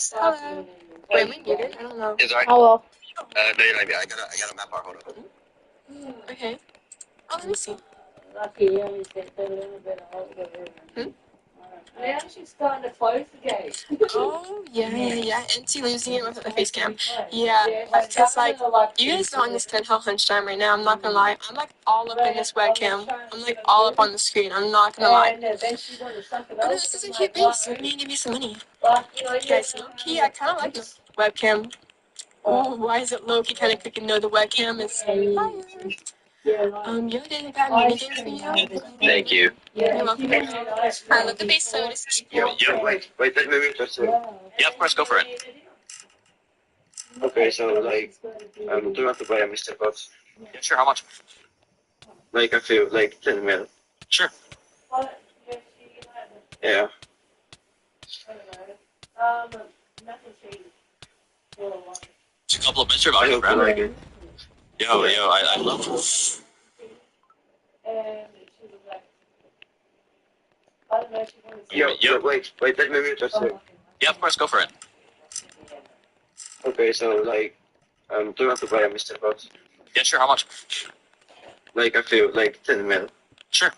Hello. Wait, am I muted? I don't know. Is I? Hello. No, you're not. I gotta map our. Hold on. Okay. Oh, let me see. Now she's starting to close the gate. Oh, yeah. And she losing it with the face cam. Yeah, because, like, you guys don't understand how hunched I am right now. I'm not gonna lie. I'm, like, all up in this webcam. I'm, like, all up on the screen. I'm not gonna lie. Oh, no, this is a cute base. I'm gonna give you some money. Guys, low-key, I kind of like the webcam. Oh, why is it low-key kind of cooking? No, the webcam is fire. You didn't have anything for you? Thank you. You're welcome. I love the base sodas. Yeah. Wait. Let me just. Yeah, of course. Go for it. Okay, so like, do you want to buy a Mr. Potts? Yeah, sure. How much? Like a few, like 10 mil. Sure. Yeah. Just a couple of Mr. I hope you like it. Yo, I love it. Yo, wait, let me just say. Yeah, of course, go for it. Okay, so like, do you want to buy a Mr. Potts? Yeah, sure. How much? Like a few, like 10 mil. Sure.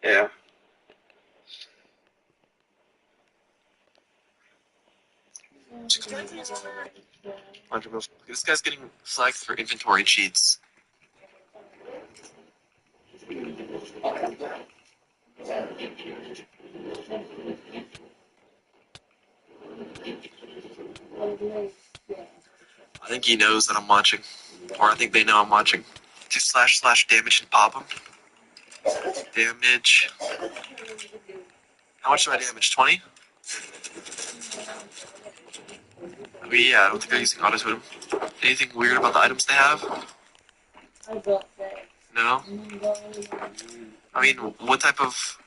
Yeah. This guy's getting flagged for inventory cheats. I think he knows that I'm watching. Or I think they know I'm watching. Do / damage and pop him. Damage. How much do I damage? 20? Oh yeah, I don't think they're using auto totem. Anything weird about the items they have? No? I mean, what type of...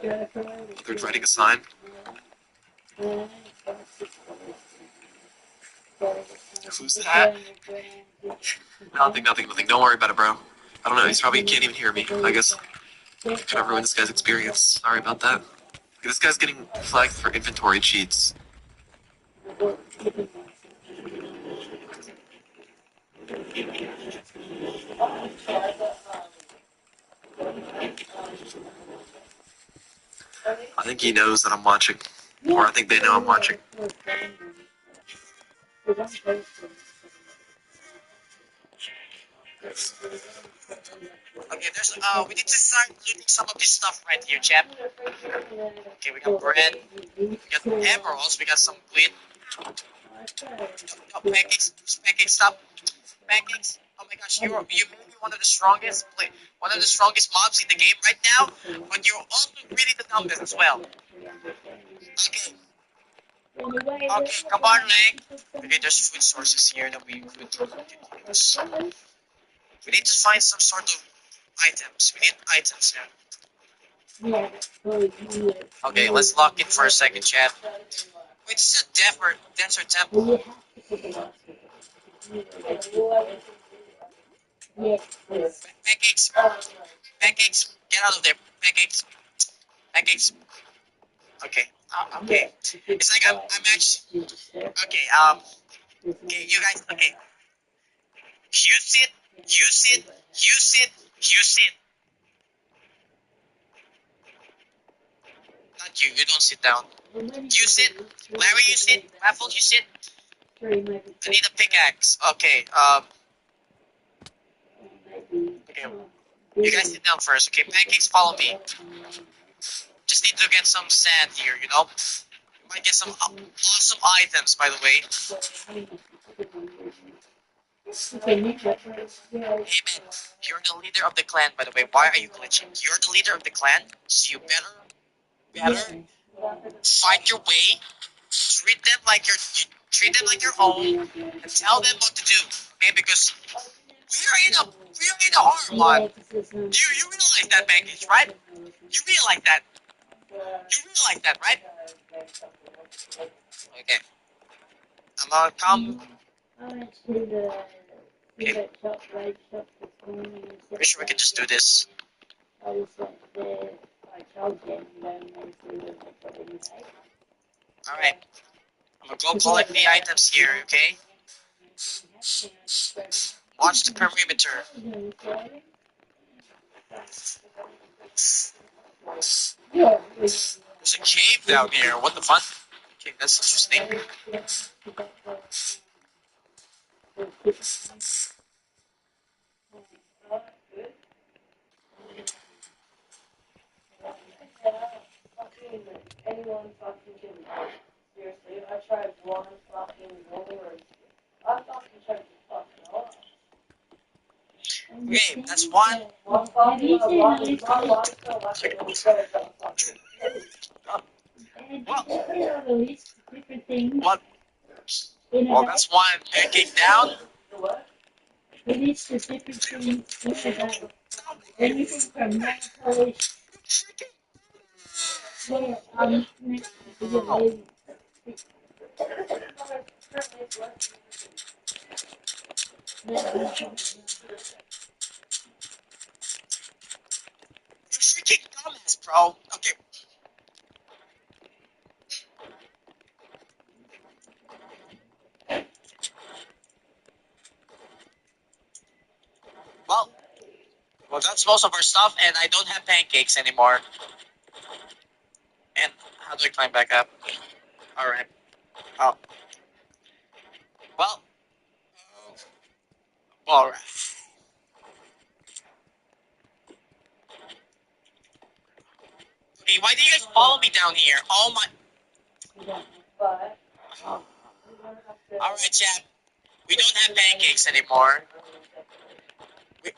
They're writing a sign? Who's that? Nothing. Don't worry about it, bro. I don't know, he's probably can't even hear me. I guess kind of ruined this guy's experience. Sorry about that. This guy's getting flagged for inventory cheats. I think he knows that I'm watching. Or I think they know I'm watching. Okay, we need to start looting some of this stuff right here, chap. Okay, we got bread, we got emeralds, we got some wheat. No, pancakes, stop. Pancakes. Oh my gosh, you may be one of the strongest mobs in the game right now, but you're also really the dumbest as well. Okay. Okay, come on, Link. Okay, there's food sources here that we could use. We need to find some sort of items. We need items now. Okay, let's lock in for a second, chat. Wait, this is a desert temple. Pancakes. Pancakes. Get out of there. Pancakes. Pancakes. Okay. Okay. It's like I'm actually. Okay. Okay. You guys. Okay. You sit. You sit. You sit. You sit. Not you. You don't sit down. You sit. Larry, you sit. Raffles, you sit. I need a pickaxe. Okay. Okay. You guys sit down first. Okay. Pancakes, follow me. Just need to get some sand here. You know. Might get some awesome items, by the way. Hey man, you're the leader of the clan, by the way. Why are you glitching? You're the leader of the clan, so you better fight your way. Treat them like your own, and tell them what to do. Okay, because we are in a hard one. You realize that, Baggage, right? You realize that. You realize that, right? Okay. I'm gonna come. Okay. Pretty sure we can just do this. Alright. I'm gonna go collect the items here, okay? Watch the perimeter. There's a cave down here. What the fuck? Okay, that's interesting. Okay, that's one. Well, what? Well, that's one pancake down. You freaking dumbass, bro. Okay. Well, that's most of our stuff, and I don't have pancakes anymore. And how do I climb back up? Alright. Oh. Well. Alright. Okay, why do you guys follow me down here? Oh my. Alright, chat. We don't have pancakes anymore.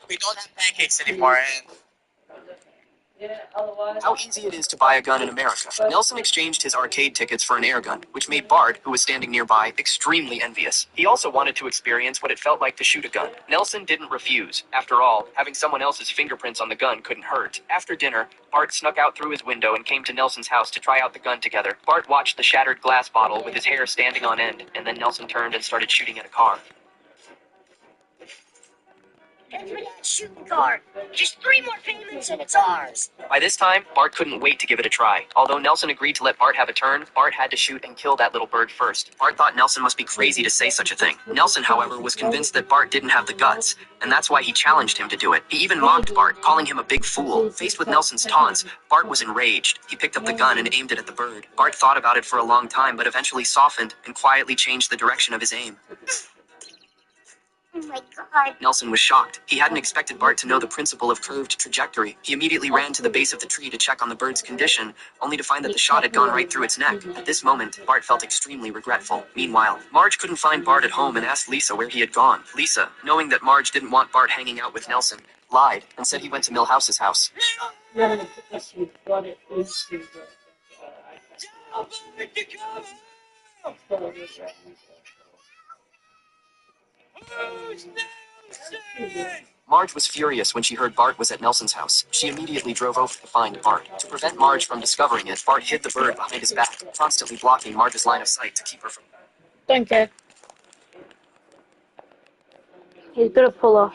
We don't have pancakes anymore, and How easy it is to buy a gun in America. Nelson exchanged his arcade tickets for an air gun, which made Bart, who was standing nearby, extremely envious. He also wanted to experience what it felt like to shoot a gun. Nelson didn't refuse. After all, having someone else's fingerprints on the gun couldn't hurt. After dinner, Bart snuck out through his window and came to Nelson's house to try out the gun together. Bart watched the shattered glass bottle with his hair standing on end, and then Nelson turned and started shooting at a car. Get to that shooting car. Just 3 more payments and it's ours. By this time, Bart couldn't wait to give it a try. Although Nelson agreed to let Bart have a turn, Bart had to shoot and kill that little bird first. Bart thought Nelson must be crazy to say such a thing. Nelson, however, was convinced that Bart didn't have the guts, and that's why he challenged him to do it. He even mocked Bart, calling him a big fool. Faced with Nelson's taunts, Bart was enraged. He picked up the gun and aimed it at the bird. Bart thought about it for a long time, but eventually softened and quietly changed the direction of his aim. Oh my god. Nelson was shocked. He hadn't expected Bart to know the principle of curved trajectory. He immediately ran to the base of the tree to check on the bird's condition, only to find that the shot had gone right through its neck. At this moment, Bart felt extremely regretful. Meanwhile, Marge couldn't find Bart at home and asked Lisa where he had gone. Lisa, knowing that Marge didn't want Bart hanging out with Nelson, lied and said he went to Milhouse's house. Marge was furious when she heard Bart was at Nelson's house. She immediately drove over to find Bart. To prevent Marge from discovering it, Bart hid the bird behind his back, constantly blocking Marge's line of sight to keep her from... Don't care. He's got a puller.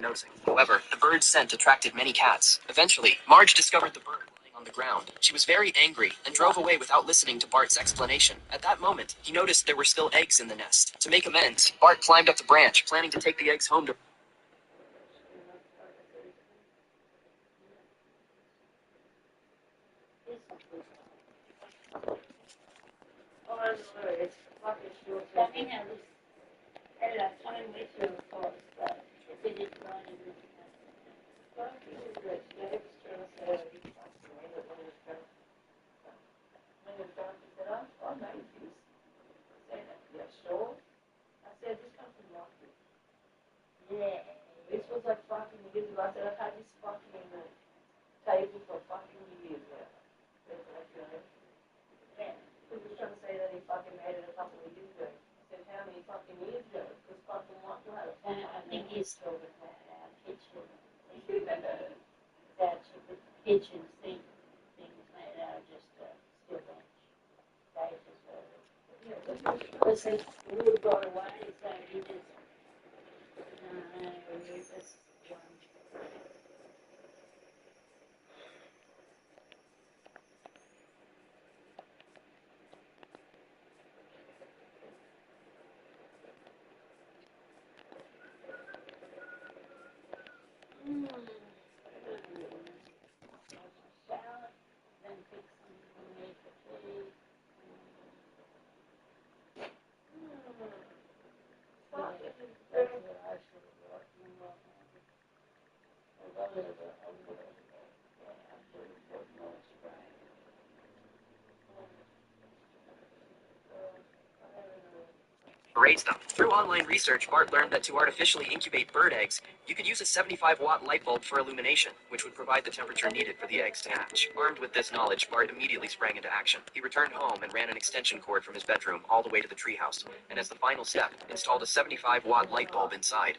Noticing. However, the bird's scent attracted many cats. Eventually, Marge discovered the bird lying on the ground. She was very angry and drove away without listening to Bart's explanation. At that moment, he noticed there were still eggs in the nest. To make amends, Bart climbed up the branch, planning to take the eggs home to... This was like fucking years ago. I said, I've had this fucking table for fucking years now. He was trying to say that he fucking made it a couple of years ago. I said, how many fucking years ago? Because fucking Michael had a fucking... I think he's still with that kitchen. That's the kitchen sink things made out of just steel bench. Right? Listen, we would go away, so he just, we just raise them. Through online research, Bart learned that to artificially incubate bird eggs, you could use a 75-watt light bulb for illumination, which would provide the temperature needed for the eggs to hatch. Armed with this knowledge, Bart immediately sprang into action. He returned home and ran an extension cord from his bedroom all the way to the treehouse, and as the final step, installed a 75-watt light bulb inside.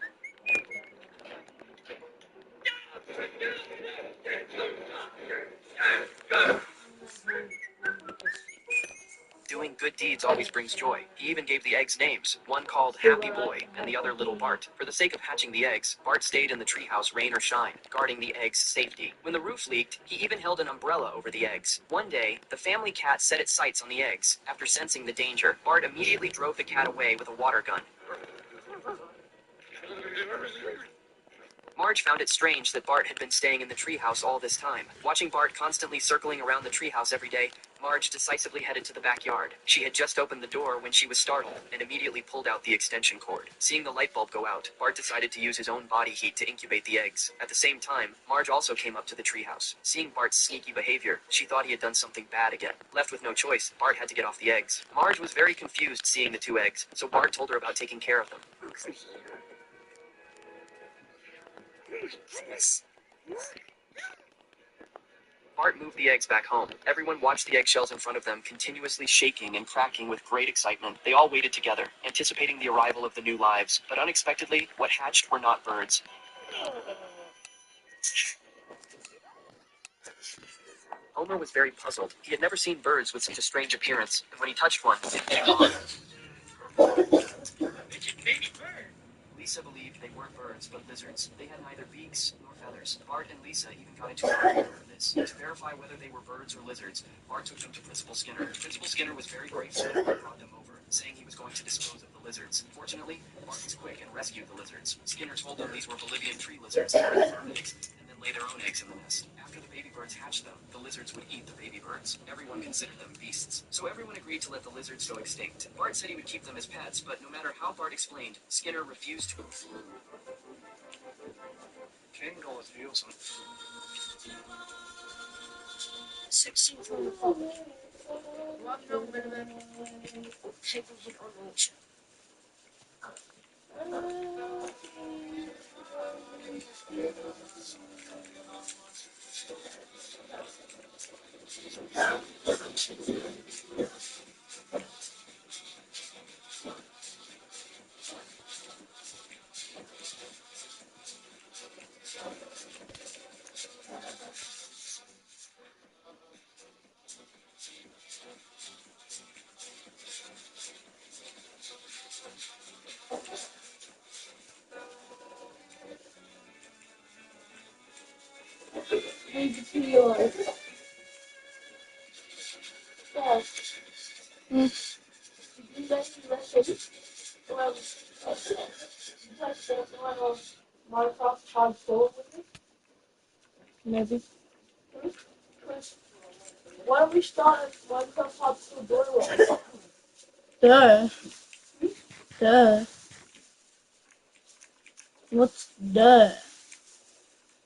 Doing good deeds always brings joy. He even gave the eggs names, one called Happy Boy and the other Little Bart. For the sake of hatching the eggs, Bart stayed in the treehouse rain or shine, guarding the eggs' safety. When the roof leaked, he even held an umbrella over the eggs. One day, the family cat set its sights on the eggs. After sensing the danger, Bart immediately drove the cat away with a water gun. Marge found it strange that Bart had been staying in the treehouse all this time. Watching Bart constantly circling around the treehouse every day, Marge decisively headed to the backyard. She had just opened the door when she was startled and immediately pulled out the extension cord. Seeing the light bulb go out, Bart decided to use his own body heat to incubate the eggs. At the same time, Marge also came up to the treehouse. Seeing Bart's sneaky behavior, she thought he had done something bad again. Left with no choice, Bart had to get off the eggs. Marge was very confused seeing the 2 eggs, so Bart told her about taking care of them. Bart moved the eggs back home. Everyone watched the eggshells in front of them continuously shaking and cracking with great excitement. They all waited together, anticipating the arrival of the new lives. But unexpectedly, what hatched were not birds. Homer was very puzzled. He had never seen birds with such a strange appearance, and when he touched one, Lisa believed they weren't birds, but lizards. They had neither beaks nor feathers. Bart and Lisa even got into an argument over this. To verify whether they were birds or lizards, Bart took them to Principal Skinner. Principal Skinner was very grateful that Bart brought them over, saying he was going to dispose of the lizards. Fortunately, Bart was quick and rescued the lizards. Skinner told them these were Bolivian tree lizards that lay bird eggs, and then lay their own eggs in the nest. After the baby birds hatched them, the lizards would eat the baby birds. Everyone considered them beasts, so everyone agreed to let the lizards go extinct. Bart said he would keep them as pets, but no matter how Bart explained, Skinner refused to. Jingle is using 16 from the phone. One no minimum. Taking hit on nature. Maybe. Why don't we start Minecraft Hub School doorway? Duh. Duh. What's duh?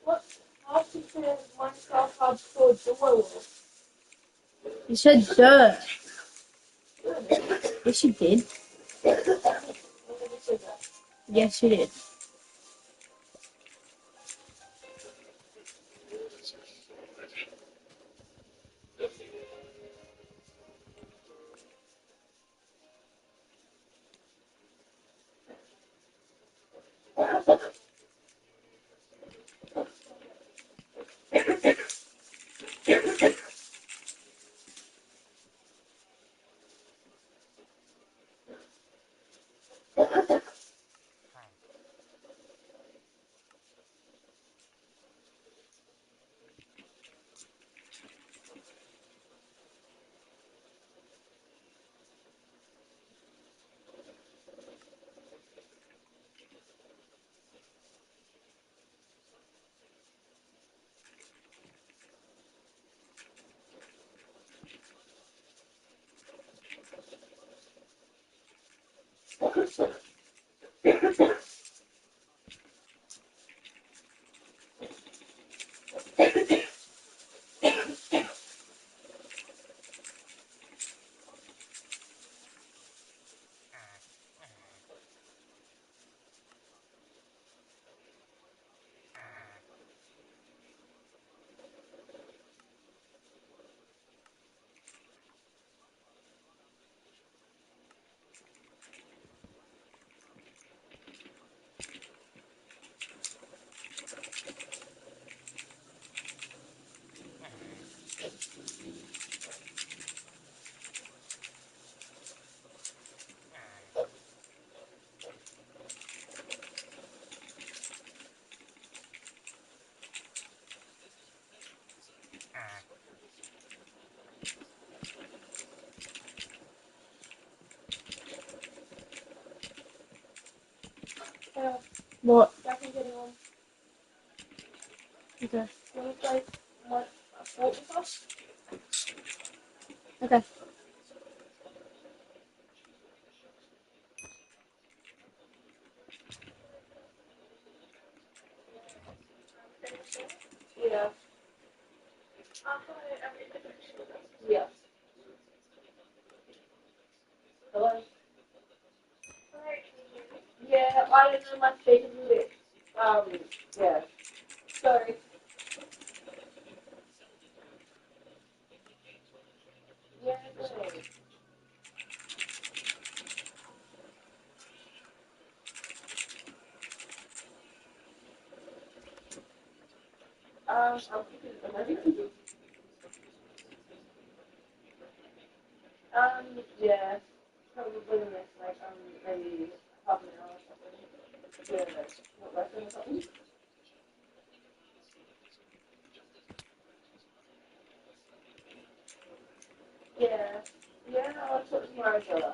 What? How to say Minecraft Hub School doorway? You said duh. Yes, you did. When did you say that? Yes, you did. What? Back in getting on. Okay. You want to play a sport with us? Okay. Yeah. Yeah. Hello? Yeah, I don't know my speaker's a bit, yeah. Sorry. Yeah, good. Yeah. Probably the next, like, maybe half an hour or something. Yeah, not less than something. Yeah. Yeah, no, I'll talk tomorrow, Jola.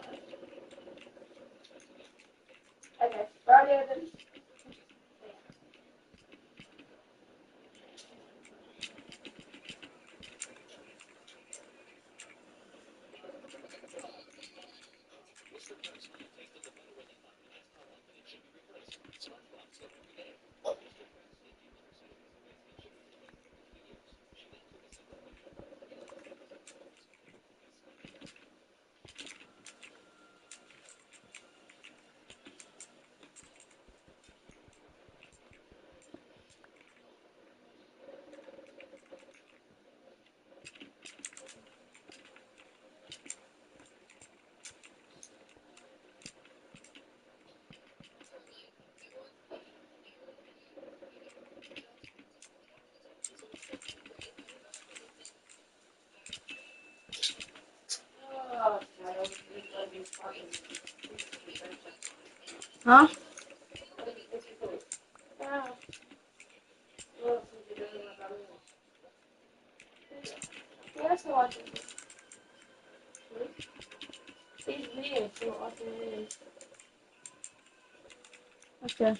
Okay, right, yeah, then. Oh, okay, it's gonna be fucking. Huh? Yeah. What else would you do about it? Yeah, so I think he's weird, so I can weird. Okay.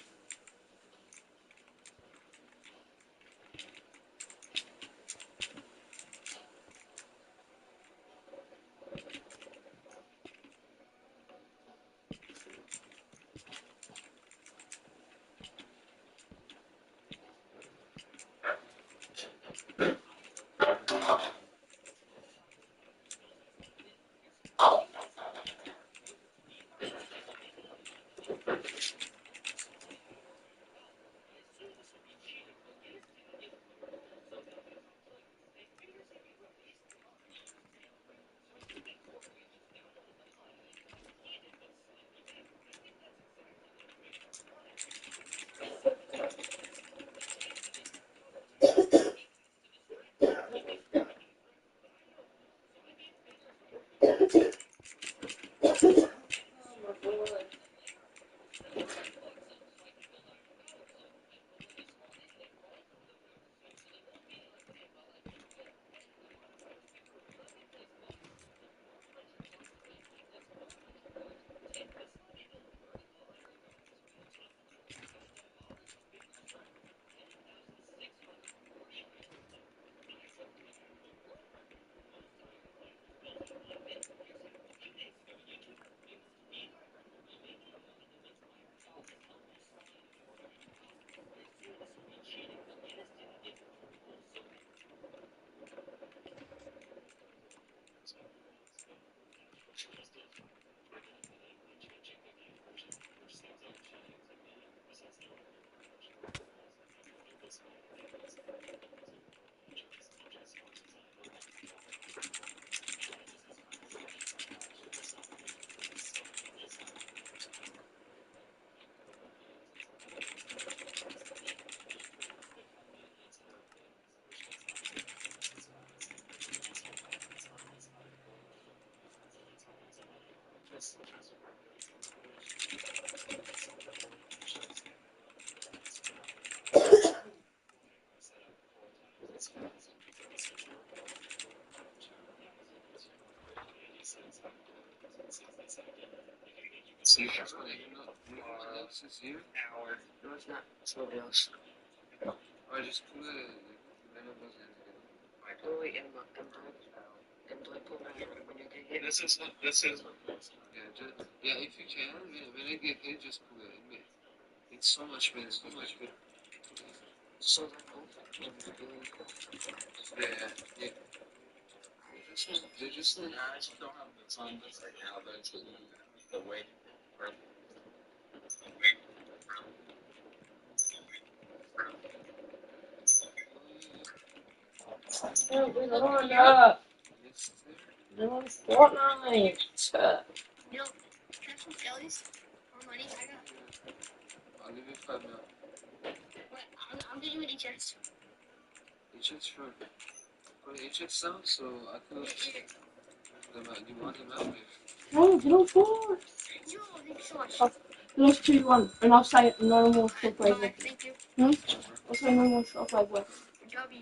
No, it's not. Somebody else. Oh, wait, am I? This is yeah, if you can, when I get paid, just pull it. It's so much better, so much better. So yeah, yeah. They just like, I just don't have the time that's right now, but it's the way. Oh, we're going up. They're on Fortnite. You know, can I have some jellies or money? I got. I'll give you 5 now. What? I'm getting you an HS. HS, sure. Put HS down, so I could. You want them out, No, get on board. Yo, thank you so much. Those 2 you want, and I'll say no more stuff like Bye. that. Thank you. I'll say no more stuff like that. W.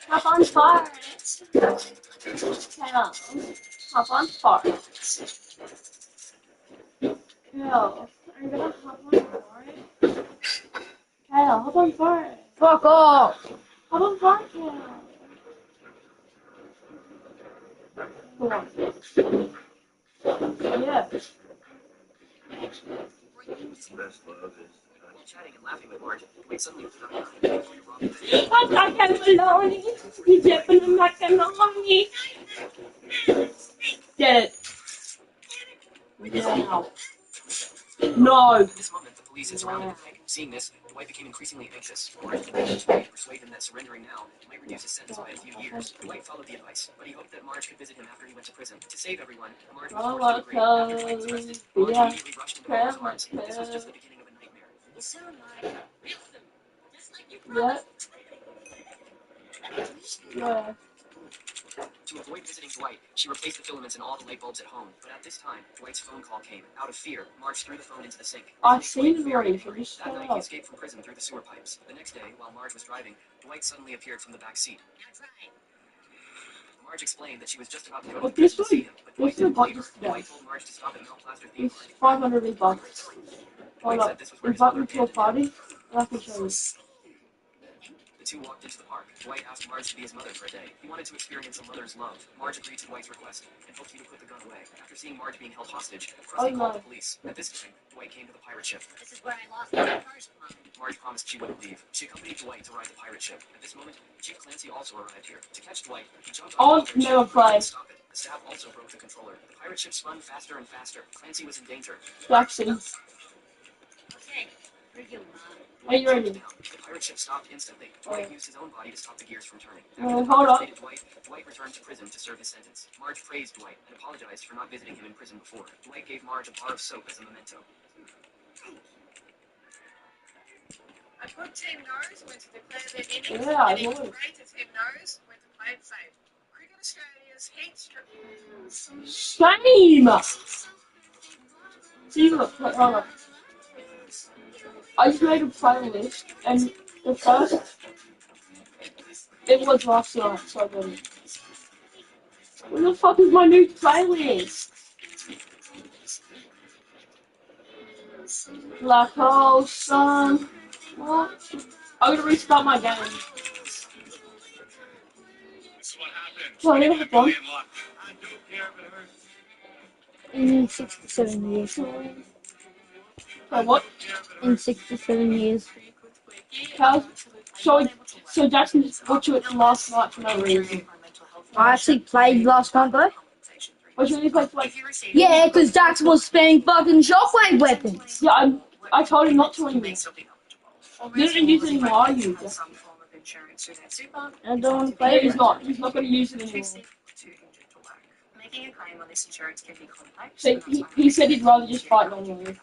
Hop on fire. Hell. Hop on fire. Hell. I'm gonna hop on fire. Hell, hop on fire. Fuck off. Hop on fire, Hell. Come on. Yeah. While chatting and laughing with Marge, Dwight suddenly pulled out a gun. Hot macaroni. You dipping the macaroni. Get it. Yeah. No. At this moment, the police had surrounded the bank. Seeing this, Dwight became increasingly anxious. Marge began to persuade him that surrendering now might reduce his sentence by a few years. Dwight followed the advice, but he hoped that Marge could visit him after he went to prison. To save everyone, Marge was forced to agree. After Dwight was arrested, Marge immediately rushed into Marge's arms. This was just the beginning of a nightmare. You sound like just like you Yeah. promised. Yeah. To avoid visiting Dwight, she replaced the filaments in all the light bulbs at home. But at this time, Dwight's phone call came. Out of fear, Marge threw the phone into the sink. I This made seen Dwight the very rain, so angry. just That night, shut he up. escaped from prison through the sewer pipes. The next day, while Marge was driving, Dwight suddenly appeared from the back seat. Now try. Marge explained that she was just about to go to But the prison this to see way, him, but Dwight this way didn't believe her. buttons today. Dwight told Marge to stop at Mel Plaster's theme It's park. 500 bucks. Hold up. Invite me to a party, and I can show you. The two walked into the park. Dwight asked Marge to be his mother for a day. He wanted to experience a mother's love. Marge agreed to Dwight's request and hoped he would put the gun away. After seeing Marge being held hostage, Krusty called the police. At this time, Dwight came to the pirate ship. This is where I lost my first one. Marge promised she wouldn't leave. She accompanied Dwight to ride the pirate ship. At this moment, Chief Clancy also arrived here. To catch Dwight, he jumped on the pirate Never ship, but play. couldn't stop it. The staff also broke the controller. The pirate ship spun faster and faster. Clancy was in danger. Jackson, Okay. Where'd you are you ready? The pirate ship stopped instantly. Dwight used his own body to stop the gears from turning. Hold up. Dwight returned to prison to serve his sentence. Marge praised Dwight and apologized for not visiting him in prison before. Dwight gave Marge a bar of soap as a memento. A good team knows when to declare their innings, Yeah, and a good. great team knows when to play it safe. Cricket Australia's heat Shame! See, look, hold up. I just made a playlist, and the first, it was last night, so I didn't. Where the fuck is my new playlist? Black hole sun. What? I'm gonna restart my game. So I have one. In 67 years. So what? In 67 years. So Jackson just watched it last night for no reason. I actually played last night though. What you play like? Yeah, because Jackson was spamming fucking shockwave weapons. Yeah, I told him not to anymore. You didn't use it anymore, are you? I don't want to play Yeah, it. he's not. He's not going to use it anymore. Making a claim on this insurance can be complex. So he said he'd rather just fight normally.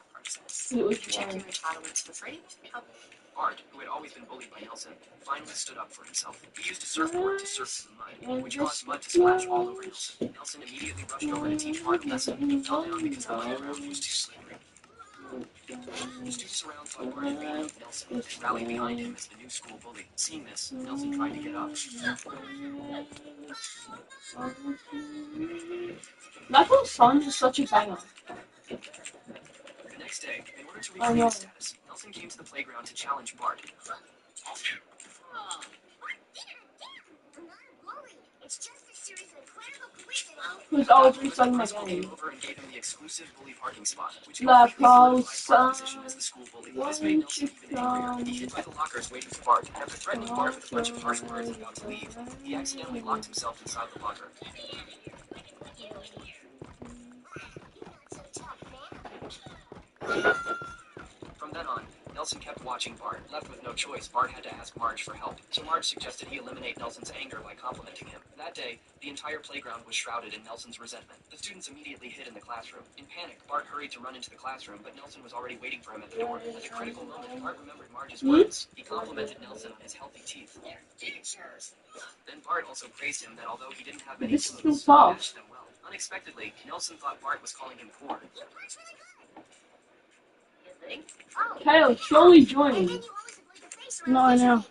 It was Check your entitlements for free. Art, who had always been bullied by Nelson, finally stood up for himself. He used a surfboard to surf in the mud, which caused mud to splash all over Nelson. Nelson immediately rushed over to teach Art a lesson. He fell down because the mud around was too slippery. Students around thought Art had beaten up Nelson and rallied behind him as the new school bully. Seeing this, Nelson tried to get up. That whole song is such a banger. The next next day, in order to I reclaim know. his status, Nelson came to the playground to challenge Bart. Who's always The restarting my principal came game? over and gave him the exclusive bully parking spot, which La completely solidified Bart's pausa. position as the school bully. This made Nelson even angrier. He hid by the lockers waiting for Bart, and after threatening Bart with a bunch of harsh words about to leave, he accidentally locked himself inside the locker. From then on, Nelson kept watching Bart. Left with no choice, Bart had to ask Marge for help, so Marge suggested he eliminate Nelson's anger by complimenting him. That day, the entire playground was shrouded in Nelson's resentment. The students immediately hid in the classroom. In panic, Bart hurried to run into the classroom, but Nelson was already waiting for him at the door. At the critical moment, Bart remembered Marge's words. He complimented Nelson on his healthy teeth. Then Bart also praised him that although he didn't have many This is too moves, he fast. matched them well. Unexpectedly, Nelson thought Bart was calling him poor. Kyle, surely join. No, I know.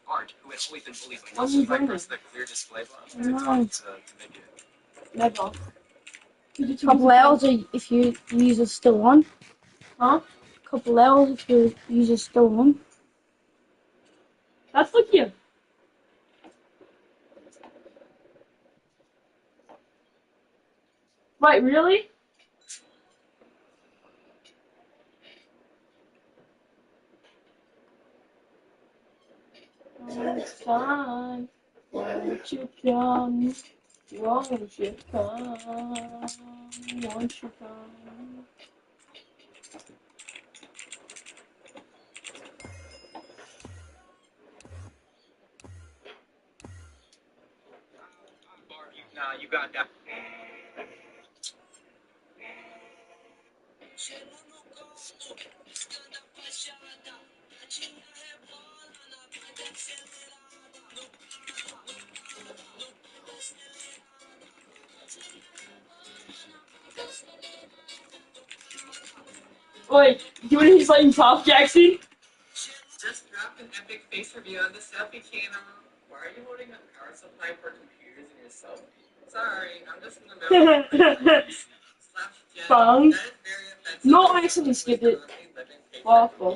Bart, who had always been bullied by When you Nelson, join it? the clear display button No. to make it. Never. Couple hours if your user's still on. Huh? Couple hours if your user's still on. That's like you. Wait, really? Oh, it's time. Won't you come? Won't you come? Won't you come? Nah, you got that. Wait, you know he's like Top Jackson? Just dropped an epic face review on the selfie channel. Why are you holding a power supply for computers in your selfie? Sorry, I'm just in the middle of Fun. That is very offensive. No, I actually skipped it. Waffle.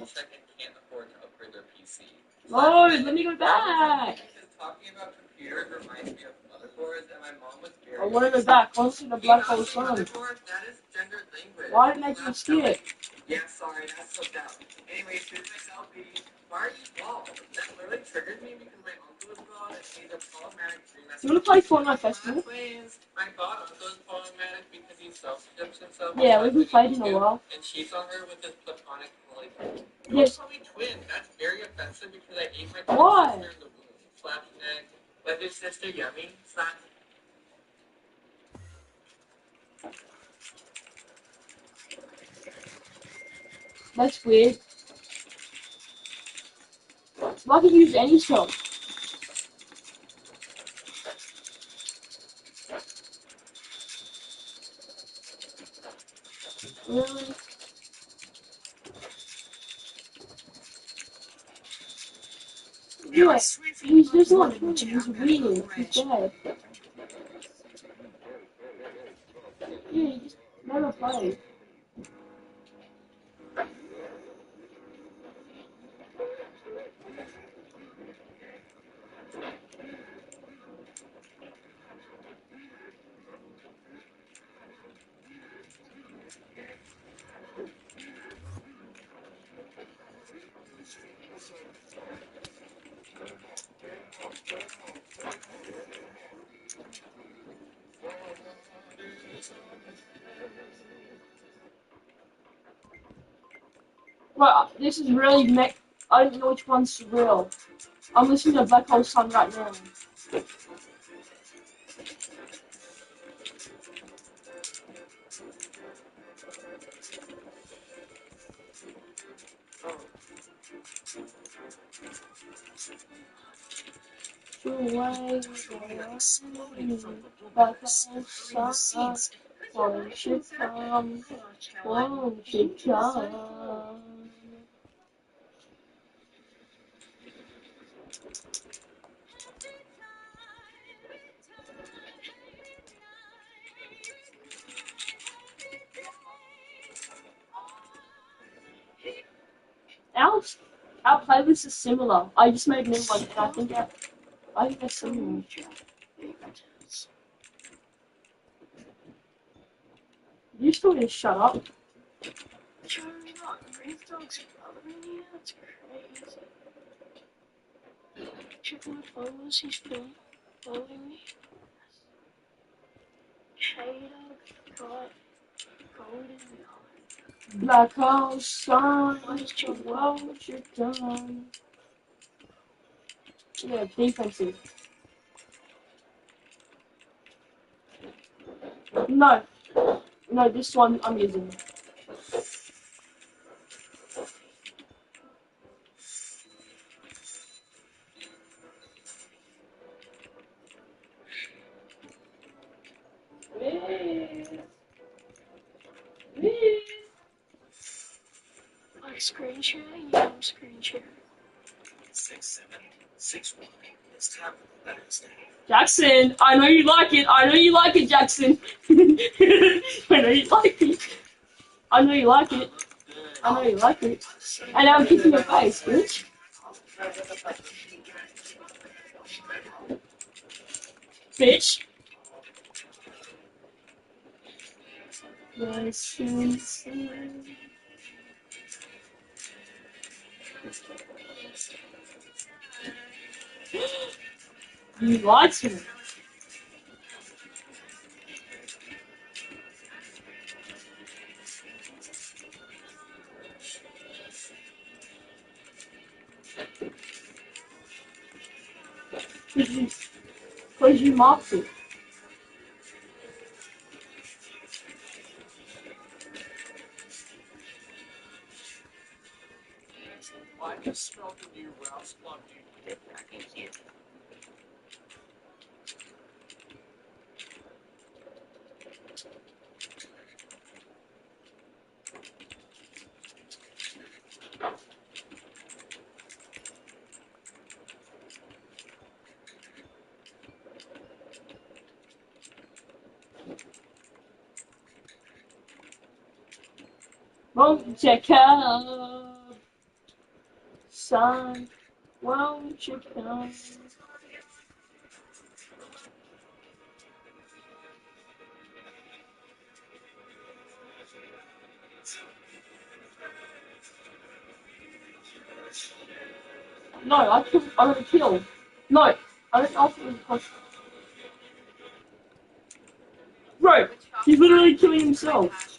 Can't afford to upgrade their PC. Lord, let me go back. Talking about computers reminds me of motherboards, and my mom was very. I want to go back. Let's see the Black Hole Sun. That is gendered language. Why did it make me skip? Yeah, sorry, that's slipped out. Anyways, here's my selfie. Why are you bald? That literally triggered me because my uncle is bald and he's a problematic dream. You want to play Fortnite Festival? My god uncle is problematic because he self-dips himself. Yeah, we haven't played in a while. And cheats on her with his platonic boyfriend. Yes. You're probably twins. That's very offensive because I ate my Why? sister in the womb. Slash neck. Was your sister yummy? Slash. That's weird. I can use any stuff. Really? Yeah, he's just not true. He's weird. He's dead. Yeah, he just never played. Well, this is really I don't know which one's real. I'm listening to Black Hole Sun right now. Exploding from the Black boogers Hole through the Sun, seats. won't you come? Won't you come? Our playlist is similar. I just made new ones, and I think they're similar. You still need to shut up. Brave dog's bothering you? That's crazy. Check my photos, he's still following me. Hey dog, got golden color. Like how sun, what you done? Yeah, defensive. No, this one I'm using. Like screen sharing? Yeah, I'm screen sharing. 6761. It's time for the next day. Jackson, I know you like it. I know you like it, Jackson. I know you like it. I know you like it. I know you like it. And I'm kissing your face, bitch. Bitch. You lied to me. Because you mocked it. I just smelled the new Ralph's Plum Dude. Won't you come, son? Won't you come? No, I got a kill. No, I don't ask you a Bro, he's literally killing himself.